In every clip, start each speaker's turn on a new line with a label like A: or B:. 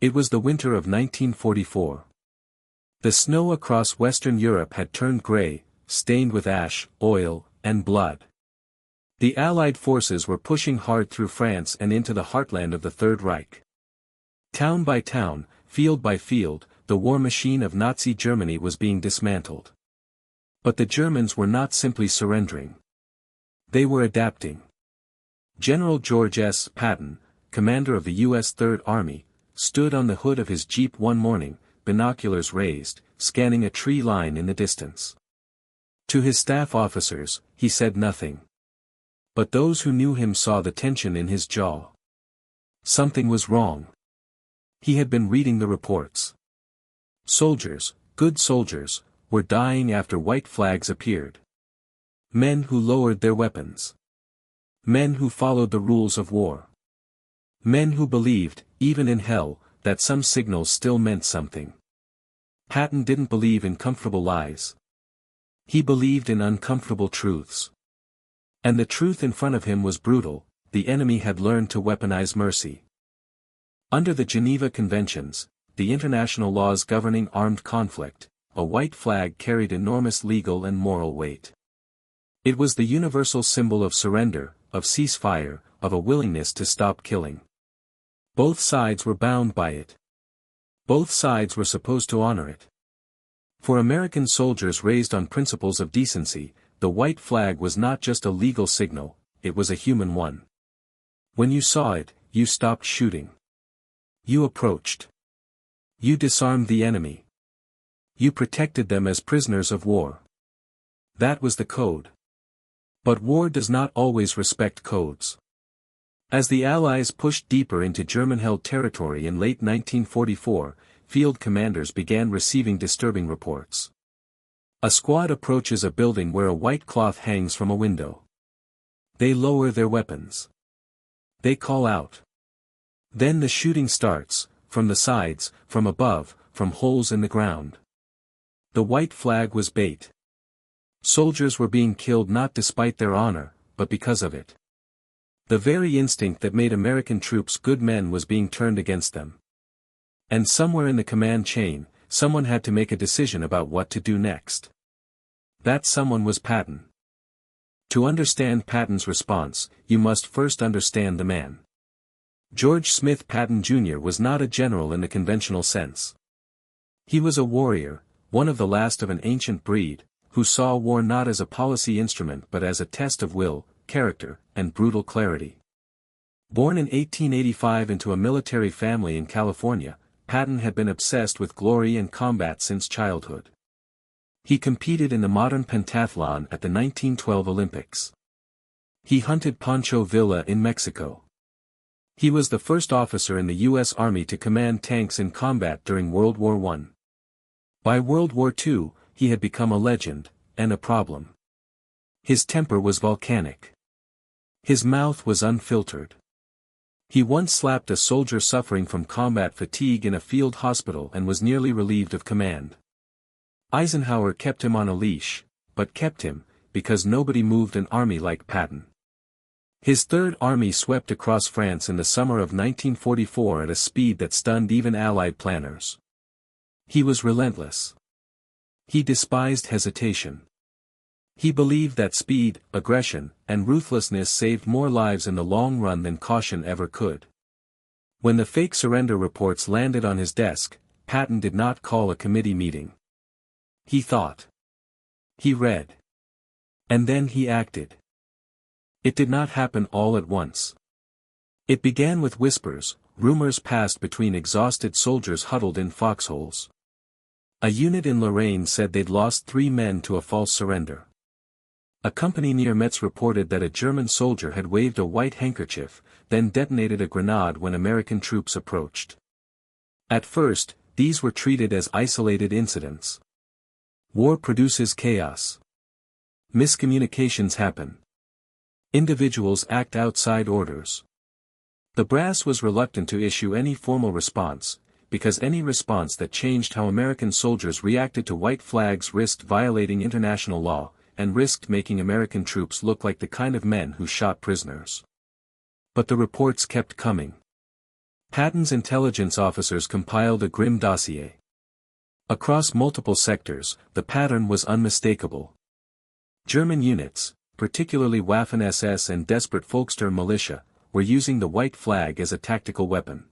A: It was the winter of 1944. The snow across Western Europe had turned gray, stained with ash, oil, and blood. The Allied forces were pushing hard through France and into the heartland of the Third Reich. Town by town, field by field, the war machine of Nazi Germany was being dismantled. But the Germans were not simply surrendering. They were adapting. General George S. Patton, commander of the U.S. Third Army, stood on the hood of his jeep one morning, binoculars raised, scanning a tree line in the distance. To his staff officers, he said nothing. But those who knew him saw the tension in his jaw. Something was wrong. He had been reading the reports. Soldiers, good soldiers, were dying after white flags appeared. Men who lowered their weapons. Men who followed the rules of war. Men who believed, even in hell, that some signals still meant something. Patton didn't believe in comfortable lies. He believed in uncomfortable truths. And the truth in front of him was brutal: the enemy had learned to weaponize mercy. Under the Geneva Conventions, the international laws governing armed conflict, a white flag carried enormous legal and moral weight. It was the universal symbol of surrender, of ceasefire, of a willingness to stop killing. Both sides were bound by it. Both sides were supposed to honor it. For American soldiers raised on principles of decency, the white flag was not just a legal signal, it was a human one. When you saw it, you stopped shooting. You approached. You disarmed the enemy. You protected them as prisoners of war. That was the code. But war does not always respect codes. As the Allies pushed deeper into German-held territory in late 1944, field commanders began receiving disturbing reports. A squad approaches a building where a white cloth hangs from a window. They lower their weapons. They call out. Then the shooting starts, from the sides, from above, from holes in the ground. The white flag was bait. Soldiers were being killed not despite their honor, but because of it. The very instinct that made American troops good men was being turned against them. And somewhere in the command chain, someone had to make a decision about what to do next. That someone was Patton. To understand Patton's response, you must first understand the man. George Smith Patton Jr. was not a general in the conventional sense. He was a warrior, one of the last of an ancient breed, who saw war not as a policy instrument but as a test of will, character, and brutal clarity. Born in 1885 into a military family in California, Patton had been obsessed with glory and combat since childhood. He competed in the modern pentathlon at the 1912 Olympics. He hunted Pancho Villa in Mexico. He was the first officer in the U.S. Army to command tanks in combat during World War I. By World War II, he had become a legend, and a problem. His temper was volcanic. His mouth was unfiltered. He once slapped a soldier suffering from combat fatigue in a field hospital and was nearly relieved of command. Eisenhower kept him on a leash, but kept him, because nobody moved an army like Patton. His Third Army swept across France in the summer of 1944 at a speed that stunned even Allied planners. He was relentless. He despised hesitation. He believed that speed, aggression, and ruthlessness saved more lives in the long run than caution ever could. When the fake surrender reports landed on his desk, Patton did not call a committee meeting. He thought. He read. And then he acted. It did not happen all at once. It began with whispers, rumors passed between exhausted soldiers huddled in foxholes. A unit in Lorraine said they'd lost 3 men to a false surrender. A company near Metz reported that a German soldier had waved a white handkerchief, then detonated a grenade when American troops approached. At first, these were treated as isolated incidents. War produces chaos. Miscommunications happen. Individuals act outside orders. The brass was reluctant to issue any formal response, because any response that changed how American soldiers reacted to white flags risked violating international law, and risked making American troops look like the kind of men who shot prisoners. But the reports kept coming. Patton's intelligence officers compiled a grim dossier. Across multiple sectors, the pattern was unmistakable. German units, particularly Waffen-SS and desperate Volkssturm militia, were using the white flag as a tactical weapon.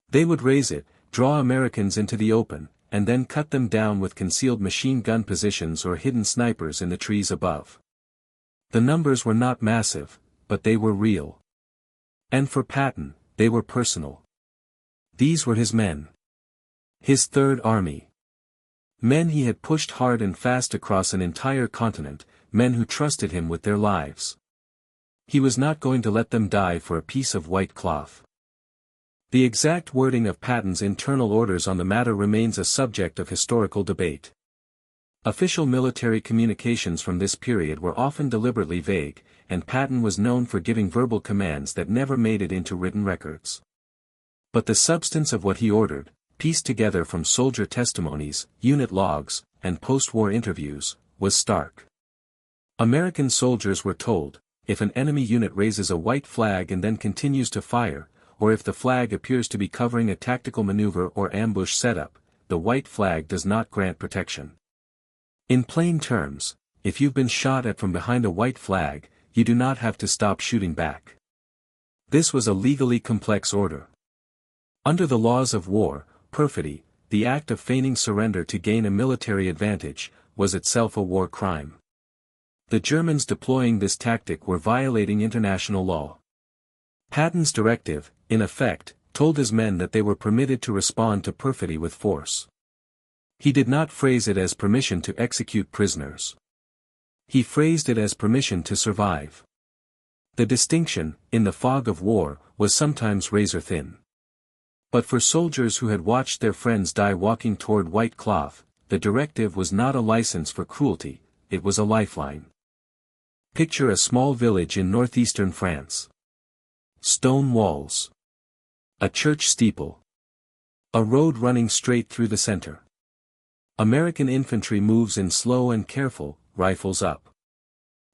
A: They would raise it, draw Americans into the open, and then cut them down with concealed machine gun positions or hidden snipers in the trees above. The numbers were not massive, but they were real. And for Patton, they were personal. These were his men. His Third Army. Men he had pushed hard and fast across an entire continent, men who trusted him with their lives. He was not going to let them die for a piece of white cloth. The exact wording of Patton's internal orders on the matter remains a subject of historical debate. Official military communications from this period were often deliberately vague, and Patton was known for giving verbal commands that never made it into written records. But the substance of what he ordered, pieced together from soldier testimonies, unit logs, and post-war interviews, was stark. American soldiers were told, if an enemy unit raises a white flag and then continues to fire, or if the flag appears to be covering a tactical maneuver or ambush setup, the white flag does not grant protection. In plain terms, if you've been shot at from behind a white flag, you do not have to stop shooting back. This was a legally complex order. Under the laws of war, perfidy, the act of feigning surrender to gain a military advantage, was itself a war crime. The Germans deploying this tactic were violating international law. Patton's directive, in effect, told his men that they were permitted to respond to perfidy with force. He did not phrase it as permission to execute prisoners. He phrased it as permission to survive. The distinction, in the fog of war, was sometimes razor-thin. But for soldiers who had watched their friends die walking toward white cloth, the directive was not a license for cruelty, it was a lifeline. Picture a small village in northeastern France. Stone walls. A church steeple. A road running straight through the center. American infantry moves in slow and careful, rifles up.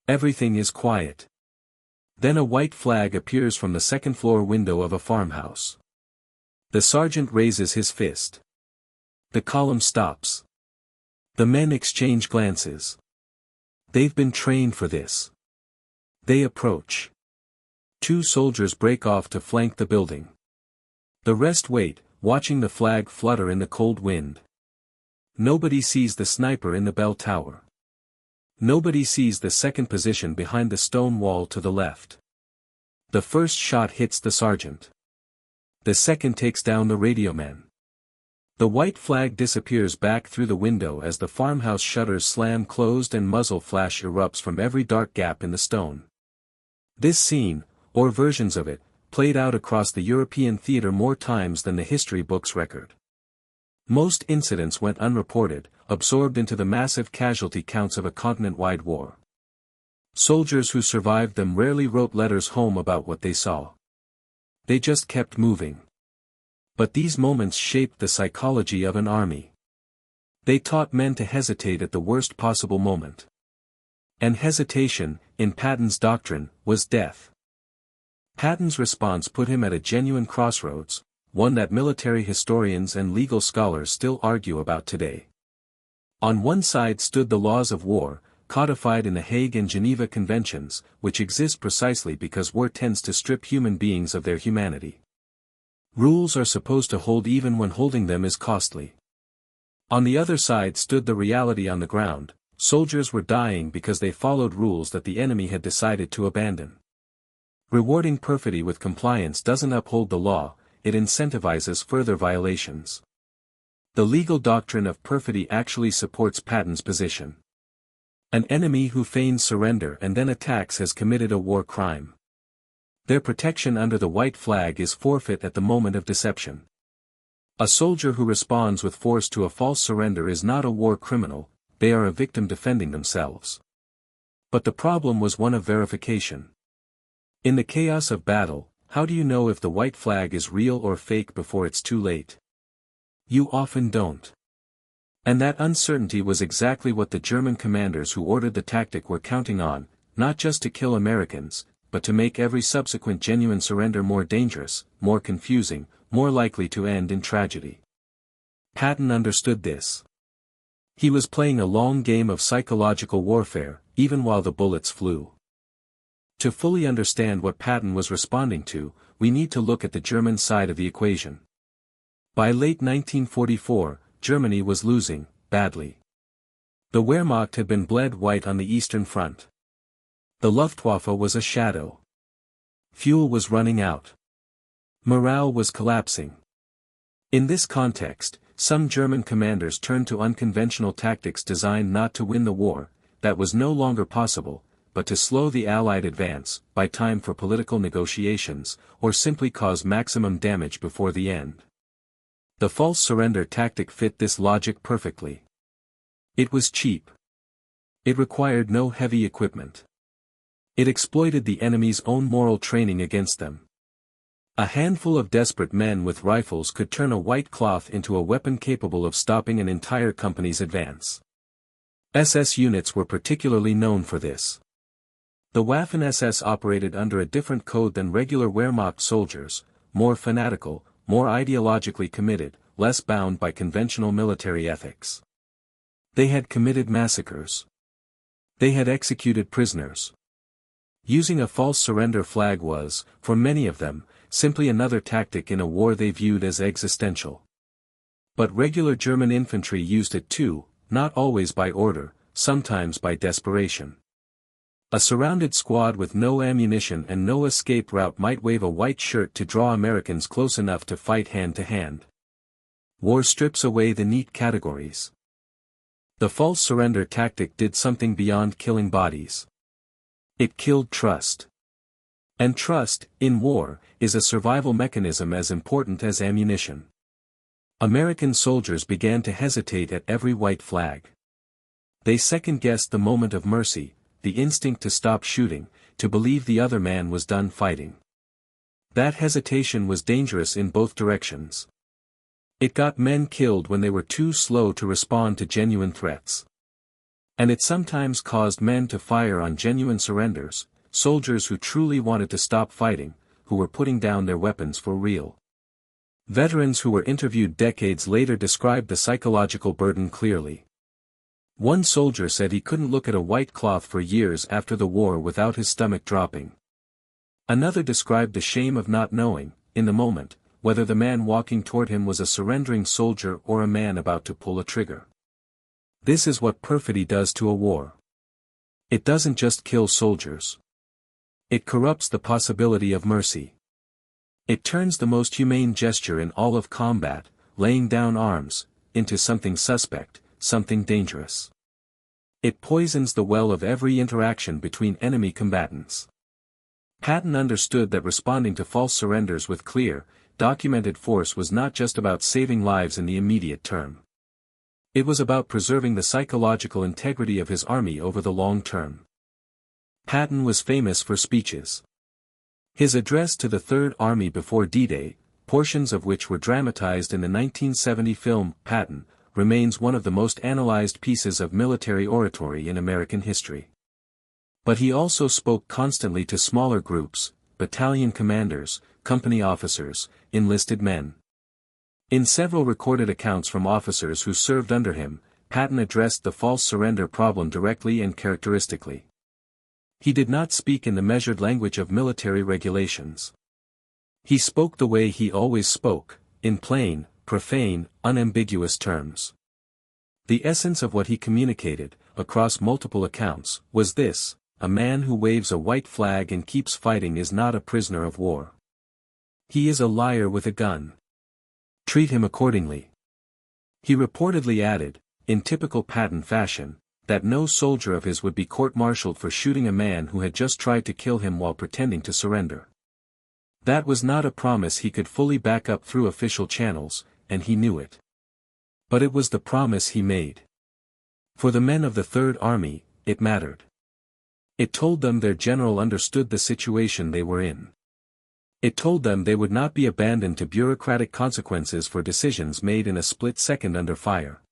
A: Everything is quiet. Then a white flag appears from the second-floor window of a farmhouse. The sergeant raises his fist. The column stops. The men exchange glances. They've been trained for this. They approach. 2 soldiers break off to flank the building. The rest wait, watching the flag flutter in the cold wind. Nobody sees the sniper in the bell tower. Nobody sees the second position behind the stone wall to the left. The first shot hits the sergeant. The second takes down the radio man. The white flag disappears back through the window as the farmhouse shutters slam closed and muzzle flash erupts from every dark gap in the stone. This scene, or versions of it, played out across the European theater more times than the history books record. Most incidents went unreported, absorbed into the massive casualty counts of a continent-wide war. Soldiers who survived them rarely wrote letters home about what they saw. They just kept moving. But these moments shaped the psychology of an army. They taught men to hesitate at the worst possible moment. And hesitation, in Patton's doctrine, was death. Patton's response put him at a genuine crossroads, one that military historians and legal scholars still argue about today. On one side stood the laws of war, codified in the Hague and Geneva Conventions, which exist precisely because war tends to strip human beings of their humanity. Rules are supposed to hold even when holding them is costly. On the other side stood the reality on the ground: soldiers were dying because they followed rules that the enemy had decided to abandon. Rewarding perfidy with compliance doesn't uphold the law, it incentivizes further violations. The legal doctrine of perfidy actually supports Patton's position. An enemy who feigns surrender and then attacks has committed a war crime. Their protection under the white flag is forfeit at the moment of deception. A soldier who responds with force to a false surrender is not a war criminal, they are a victim defending themselves. But the problem was one of verification. In the chaos of battle, how do you know if the white flag is real or fake before it's too late? You often don't. And that uncertainty was exactly what the German commanders who ordered the tactic were counting on, not just to kill Americans, but to make every subsequent genuine surrender more dangerous, more confusing, more likely to end in tragedy. Patton understood this. He was playing a long game of psychological warfare, even while the bullets flew. To fully understand what Patton was responding to, we need to look at the German side of the equation. By late 1944, Germany was losing, badly. The Wehrmacht had been bled white on the Eastern Front. The Luftwaffe was a shadow. Fuel was running out. Morale was collapsing. In this context, some German commanders turned to unconventional tactics designed not to win the war, that was no longer possible, but to slow the Allied advance, buy time for political negotiations, or simply cause maximum damage before the end. The false surrender tactic fit this logic perfectly. It was cheap. It required no heavy equipment. It exploited the enemy's own moral training against them. A handful of desperate men with rifles could turn a white cloth into a weapon capable of stopping an entire company's advance. SS units were particularly known for this. The Waffen-SS operated under a different code than regular Wehrmacht soldiers, more fanatical, more ideologically committed, less bound by conventional military ethics. They had committed massacres. They had executed prisoners. Using a false surrender flag was, for many of them, simply another tactic in a war they viewed as existential. But regular German infantry used it too, not always by order, sometimes by desperation. A surrounded squad with no ammunition and no escape route might wave a white shirt to draw Americans close enough to fight hand to hand. War strips away the neat categories. The false surrender tactic did something beyond killing bodies. It killed trust. And trust, in war, is a survival mechanism as important as ammunition. American soldiers began to hesitate at every white flag. They second-guessed the moment of mercy, the instinct to stop shooting, to believe the other man was done fighting. That hesitation was dangerous in both directions. It got men killed when they were too slow to respond to genuine threats. And it sometimes caused men to fire on genuine surrenders, soldiers who truly wanted to stop fighting, who were putting down their weapons for real. Veterans who were interviewed decades later described the psychological burden clearly. One soldier said he couldn't look at a white cloth for years after the war without his stomach dropping. Another described the shame of not knowing, in the moment, whether the man walking toward him was a surrendering soldier or a man about to pull a trigger. This is what perfidy does to a war. It doesn't just kill soldiers. It corrupts the possibility of mercy. It turns the most humane gesture in all of combat, laying down arms, into something suspect, something dangerous. It poisons the well of every interaction between enemy combatants. Patton understood that responding to false surrenders with clear, documented force was not just about saving lives in the immediate term. It was about preserving the psychological integrity of his army over the long term. Patton was famous for speeches. His address to the Third Army before D-Day, portions of which were dramatized in the 1970 film Patton, remains one of the most analyzed pieces of military oratory in American history. But he also spoke constantly to smaller groups, battalion commanders, company officers, enlisted men. In several recorded accounts from officers who served under him, Patton addressed the false surrender problem directly and characteristically. He did not speak in the measured language of military regulations. He spoke the way he always spoke, in plain, profane, unambiguous terms. The essence of what he communicated, across multiple accounts, was this: a man who waves a white flag and keeps fighting is not a prisoner of war. He is a liar with a gun. Treat him accordingly. He reportedly added, in typical Patton fashion, that no soldier of his would be court-martialed for shooting a man who had just tried to kill him while pretending to surrender. That was not a promise he could fully back up through official channels, and he knew it. But it was the promise he made. For the men of the Third Army, it mattered. It told them their general understood the situation they were in. It told them they would not be abandoned to bureaucratic consequences for decisions made in a split second under fire.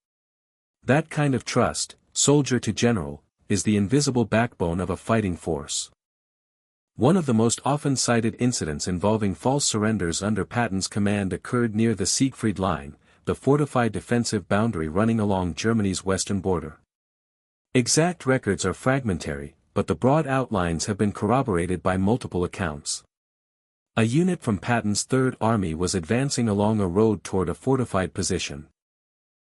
A: That kind of trust, soldier to general, is the invisible backbone of a fighting force. One of the most often cited incidents involving false surrenders under Patton's command occurred near the Siegfried Line, the fortified defensive boundary running along Germany's western border. Exact records are fragmentary, but the broad outlines have been corroborated by multiple accounts. A unit from Patton's Third Army was advancing along a road toward a fortified position.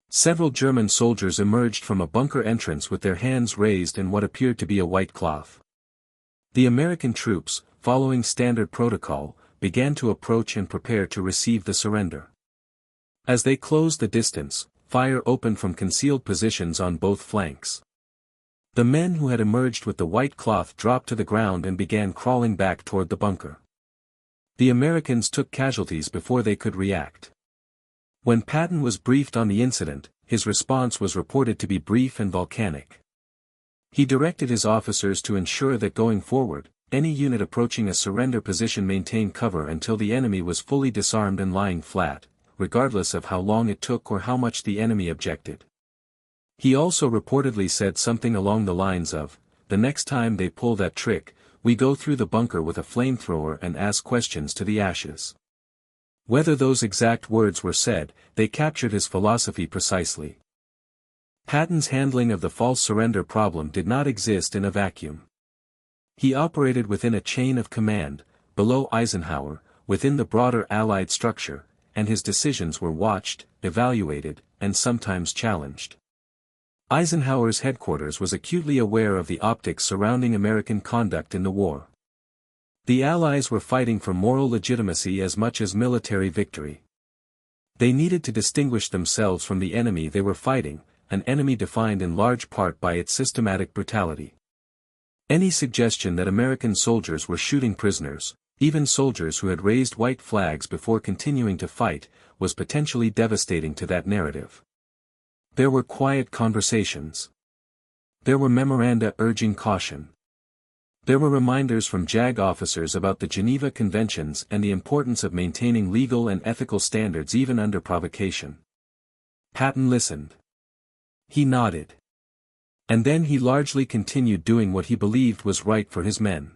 A: Several German soldiers emerged from a bunker entrance with their hands raised in what appeared to be a white cloth. The American troops, following standard protocol, began to approach and prepare to receive the surrender. As they closed the distance, fire opened from concealed positions on both flanks. The men who had emerged with the white cloth dropped to the ground and began crawling back toward the bunker. The Americans took casualties before they could react. When Patton was briefed on the incident, his response was reported to be brief and volcanic. He directed his officers to ensure that going forward, any unit approaching a surrender position maintained cover until the enemy was fully disarmed and lying flat, regardless of how long it took or how much the enemy objected. He also reportedly said something along the lines of, "The next time they pull that trick, we go through the bunker with a flamethrower and ask questions to the ashes." Whether those exact words were said, they captured his philosophy precisely. Patton's handling of the false surrender problem did not exist in a vacuum. He operated within a chain of command, below Eisenhower, within the broader Allied structure, and his decisions were watched, evaluated, and sometimes challenged. Eisenhower's headquarters was acutely aware of the optics surrounding American conduct in the war. The Allies were fighting for moral legitimacy as much as military victory. They needed to distinguish themselves from the enemy they were fighting, an enemy defined in large part by its systematic brutality. Any suggestion that American soldiers were shooting prisoners, even soldiers who had raised white flags before continuing to fight, was potentially devastating to that narrative. There were quiet conversations. There were memoranda urging caution. There were reminders from JAG officers about the Geneva Conventions and the importance of maintaining legal and ethical standards even under provocation. Patton listened. He nodded. And then he largely continued doing what he believed was right for his men.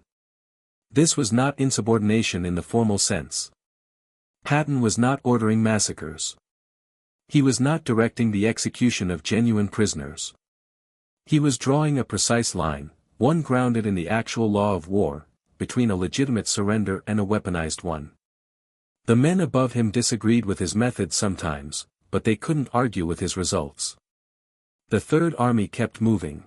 A: This was not insubordination in the formal sense. Patton was not ordering massacres. He was not directing the execution of genuine prisoners. He was drawing a precise line, one grounded in the actual law of war, between a legitimate surrender and a weaponized one. The men above him disagreed with his methods sometimes, but they couldn't argue with his results. The Third Army kept moving.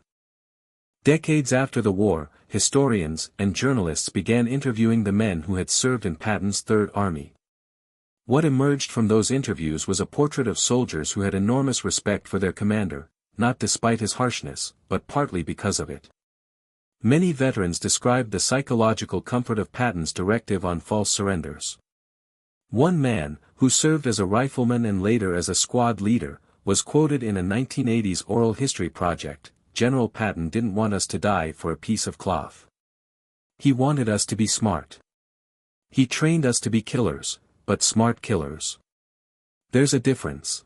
A: Decades after the war, historians and journalists began interviewing the men who had served in Patton's Third Army. What emerged from those interviews was a portrait of soldiers who had enormous respect for their commander, not despite his harshness, but partly because of it. Many veterans described the psychological comfort of Patton's directive on false surrenders. One man, who served as a rifleman and later as a squad leader, was quoted in a 1980s oral history project, "General Patton didn't want us to die for a piece of cloth. He wanted us to be smart. He trained us to be killers, but smart killers. There's a difference."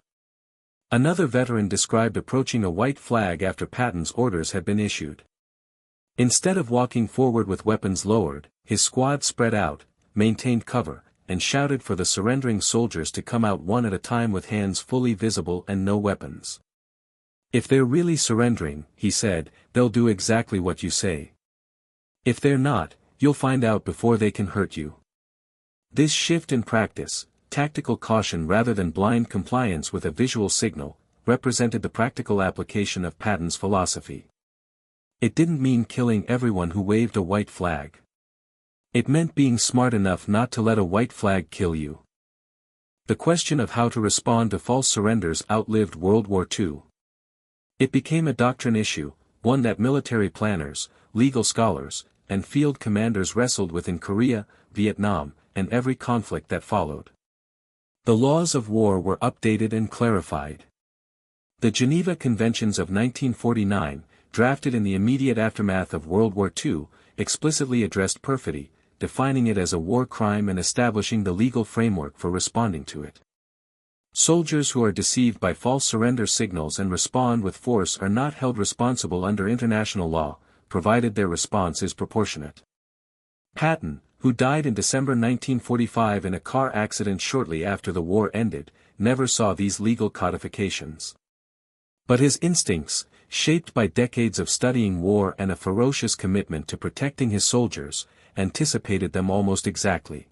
A: Another veteran described approaching a white flag after Patton's orders had been issued. Instead of walking forward with weapons lowered, his squad spread out, maintained cover, and shouted for the surrendering soldiers to come out one at a time with hands fully visible and no weapons. "If they're really surrendering," he said, "they'll do exactly what you say. If they're not, you'll find out before they can hurt you." This shift in practice, tactical caution rather than blind compliance with a visual signal, represented the practical application of Patton's philosophy. It didn't mean killing everyone who waved a white flag. It meant being smart enough not to let a white flag kill you. The question of how to respond to false surrenders outlived World War II. It became a doctrine issue, one that military planners, legal scholars, and field commanders wrestled with in Korea, Vietnam, and every conflict that followed. The laws of war were updated and clarified. The Geneva Conventions of 1949, drafted in the immediate aftermath of World War II, explicitly addressed perfidy, defining it as a war crime and establishing the legal framework for responding to it. Soldiers who are deceived by false surrender signals and respond with force are not held responsible under international law, provided their response is proportionate. Patton, who died in December 1945 in a car accident shortly after the war ended, never saw these legal codifications. But his instincts, shaped by decades of studying war and a ferocious commitment to protecting his soldiers, anticipated them almost exactly.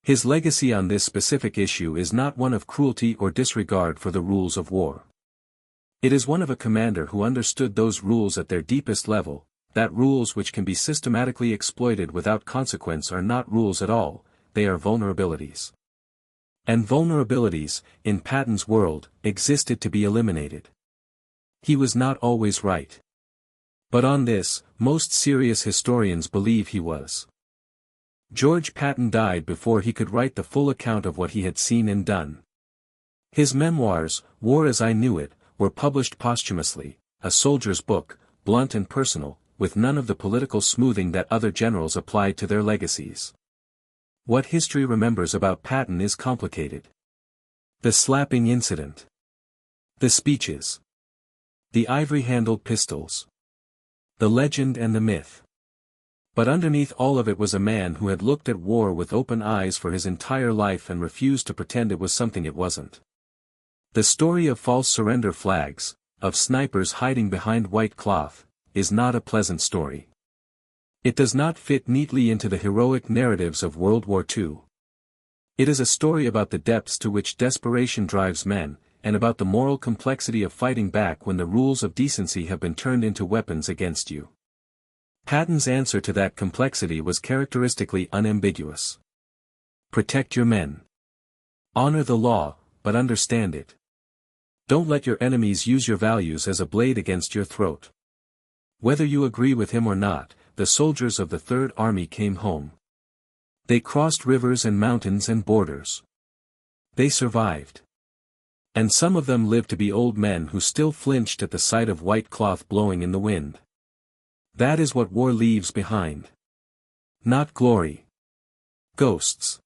A: His legacy on this specific issue is not one of cruelty or disregard for the rules of war. It is one of a commander who understood those rules at their deepest level, that rules which can be systematically exploited without consequence are not rules at all, they are vulnerabilities. And vulnerabilities, in Patton's world, existed to be eliminated. He was not always right. But on this, most serious historians believe he was. George Patton died before he could write the full account of what he had seen and done. His memoirs, War as I Knew It, were published posthumously, a soldier's book, blunt and personal, with none of the political smoothing that other generals applied to their legacies. What history remembers about Patton is complicated. The slapping incident. The speeches. The ivory-handled pistols. The legend and the myth. But underneath all of it was a man who had looked at war with open eyes for his entire life and refused to pretend it was something it wasn't. The story of false surrender flags, of snipers hiding behind white cloth, is not a pleasant story. It does not fit neatly into the heroic narratives of World War II. It is a story about the depths to which desperation drives men, and about the moral complexity of fighting back when the rules of decency have been turned into weapons against you. Patton's answer to that complexity was characteristically unambiguous. Protect your men. Honor the law, but understand it. Don't let your enemies use your values as a blade against your throat. Whether you agree with him or not, the soldiers of the Third Army came home. They crossed rivers and mountains and borders. They survived. And some of them lived to be old men who still flinched at the sight of white cloth blowing in the wind. That is what war leaves behind. Not glory. Ghosts.